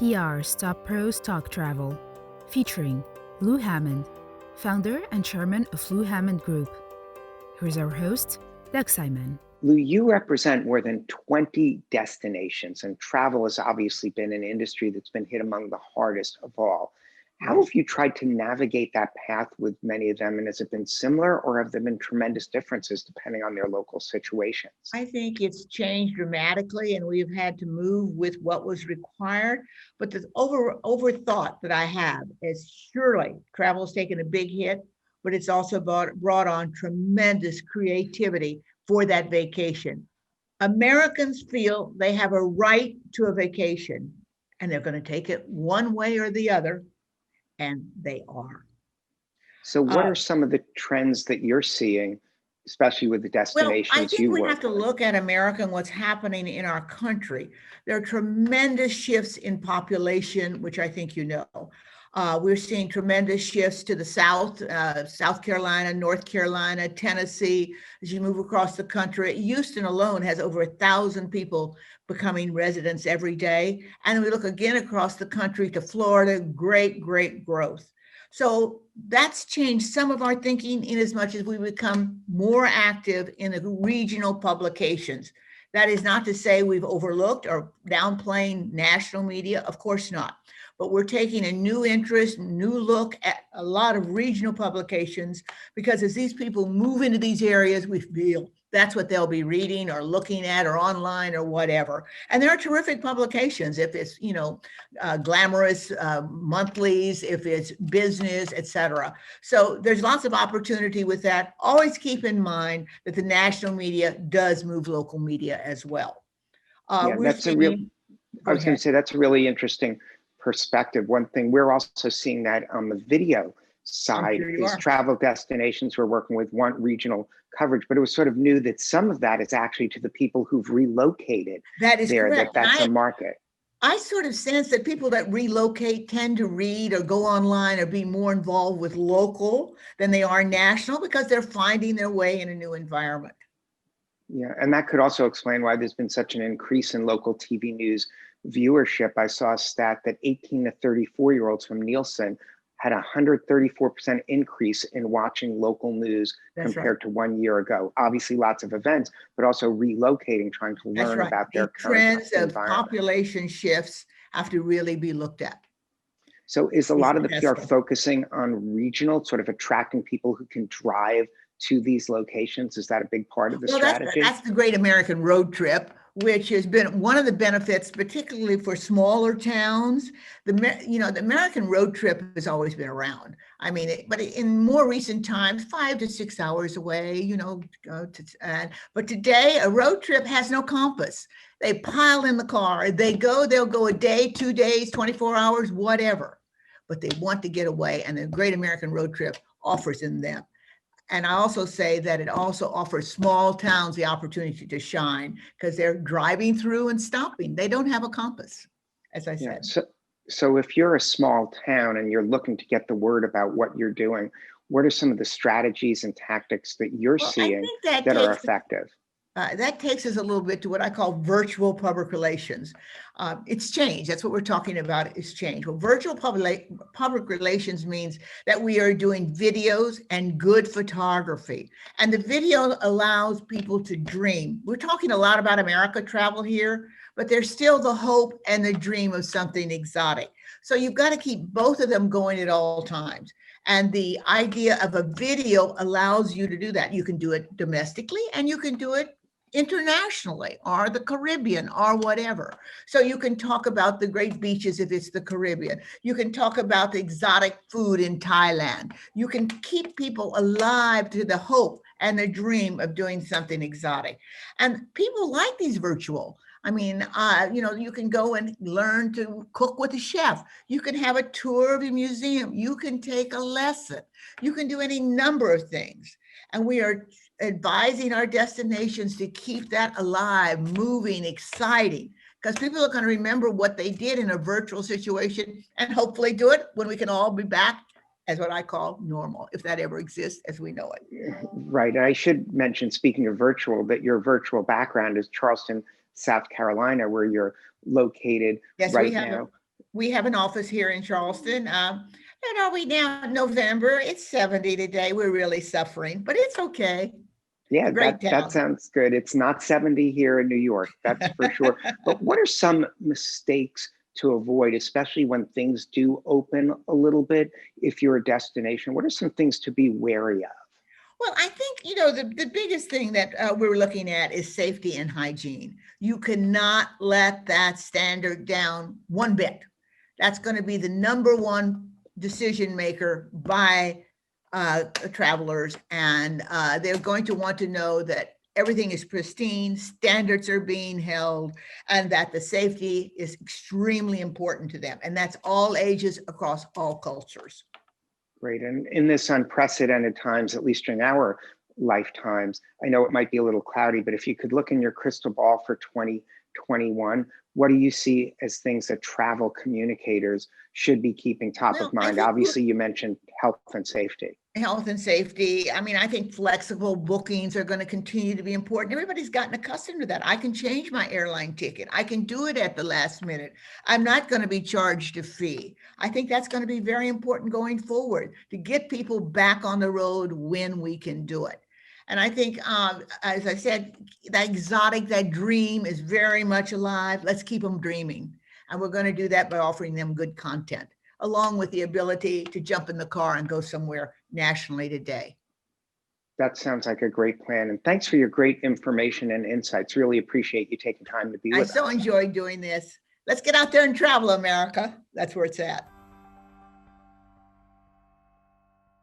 PR's Top Pros Talk Travel, featuring Lou Hammond, founder and chairman of Lou Hammond Group. Here's our host, Doug Simon. Lou, you represent more than 20 destinations, and travel has obviously been an industry that's been hit among the hardest of all. How have you tried to navigate that path with many of them, and has it been similar, or have there been tremendous differences depending on their local situations? I think it's changed dramatically, and we've had to move with what was required. But the overthought that I have is surely travel's taken a big hit, but it's also brought on tremendous creativity for that vacation. Americans feel they have a right to a vacation, and they're going to take it one way or the other, and they are. So what are some of the trends that you're seeing, especially with the destinations I think we work have to with? look at America and what's happening in our country. There are tremendous shifts in population, which I think you know. We're seeing tremendous shifts to the South, South Carolina, North Carolina, Tennessee. As you move across the country, Houston alone has over 1,000 people becoming residents every day. And we look again across the country to Florida, great growth. So that's changed some of our thinking in as much as we become more active in the regional publications. That is not to say we've overlooked or downplaying national media, of course not. But we're taking a new interest, new look at a lot of regional publications, because as these people move into these areas, we feel that's what they'll be reading or looking at or online or whatever. And there are terrific publications, if it's, glamorous monthlies, if it's business, etc. So there's lots of opportunity with that. Always keep in mind that the national media does move local media as well. I was going to say that's a really interesting perspective. One thing we're also seeing that on the video side is travel destinations we're working with want regional coverage, but it was sort of new that some of that is actually to the people who've relocated. That is there, correct. that's a market. I sort of sense that people that relocate tend to read or go online or be more involved with local than they are national, because they're finding their way in a new environment. Yeah, and that could also explain why there's been such an increase in local TV news viewership. I saw a stat that 18 to 34-year-olds from Nielsen had a 134% increase in watching local news compared to 1 year ago. Obviously, lots of events, but also relocating, trying to learn about their current trends of population shifts have to really be looked at. So is a lot of the PR focusing on regional, sort of attracting people who can drive to these locations? Is that a big part of the strategy? That's the Great American Road Trip, which has been one of the benefits, particularly for smaller towns. The American Road Trip has always been around. I mean, but in more recent times, 5 to 6 hours away, but today a road trip has no compass. They pile in the car, they'll go a day, 2 days, 24 hours, whatever, but they want to get away, and the Great American Road Trip offers them. And I also say that it also offers small towns the opportunity to shine, because they're driving through and stopping. They don't have a compass, as I said. So if you're a small town and you're looking to get the word about what you're doing, what are some of the strategies and tactics that you're seeing that are effective? That takes us a little bit to what I call virtual public relations. It's change. That's what we're talking about, is change. Well, virtual public relations means that we are doing videos and good photography. And the video allows people to dream. We're talking a lot about America travel here, but there's still the hope and the dream of something exotic. So you've got to keep both of them going at all times. And the idea of a video allows you to do that. You can do it domestically, and you can do it internationally, or the Caribbean, or whatever. So you can talk about the great beaches if it's the Caribbean. You can talk about the exotic food in Thailand. You can keep people alive to the hope and the dream of doing something exotic. And people like these virtual. I mean, you can go and learn to cook with a chef. You can have a tour of a museum. You can take a lesson. You can do any number of things. And we are advising our destinations to keep that alive, moving, exciting, because people are going to remember what they did in a virtual situation, and hopefully do it when we can all be back as what I call normal, if that ever exists as we know it. Right. I should mention, speaking of virtual, that your virtual background is Charleston, South Carolina, where you're located right now. We have an office here in Charleston. And are we now in November? It's 70 today. We're really suffering, but it's okay. Yeah, Great that town. sounds good. It's not 70 here in New York, that's for sure. But what are some mistakes to avoid, especially when things do open a little bit? If you're a destination, what are some things to be wary of? Well, I think, the biggest thing that we're looking at is safety and hygiene. You cannot let that standard down one bit. That's going to be the number one decision maker by travelers. And they're going to want to know that everything is pristine, standards are being held, and that the safety is extremely important to them. And that's all ages across all cultures. Great. And in this unprecedented times, at least during our lifetimes, I know it might be a little cloudy, but if you could look in your crystal ball for 2021, what do you see as things that travel communicators should be keeping top of mind? Obviously, you mentioned health and safety. Health and safety. I mean, I think flexible bookings are going to continue to be important. Everybody's gotten accustomed to that. I can change my airline ticket. I can do it at the last minute. I'm not going to be charged a fee. I think that's going to be very important going forward to get people back on the road when we can do it. And I think, as I said, that exotic, that dream is very much alive. Let's keep them dreaming. And we're going to do that by offering them good content, along with the ability to jump in the car and go somewhere nationally today. That sounds like a great plan. And thanks for your great information and insights. Really appreciate you taking time to be with us. I so enjoyed doing this. Let's get out there and travel, America. That's where it's at.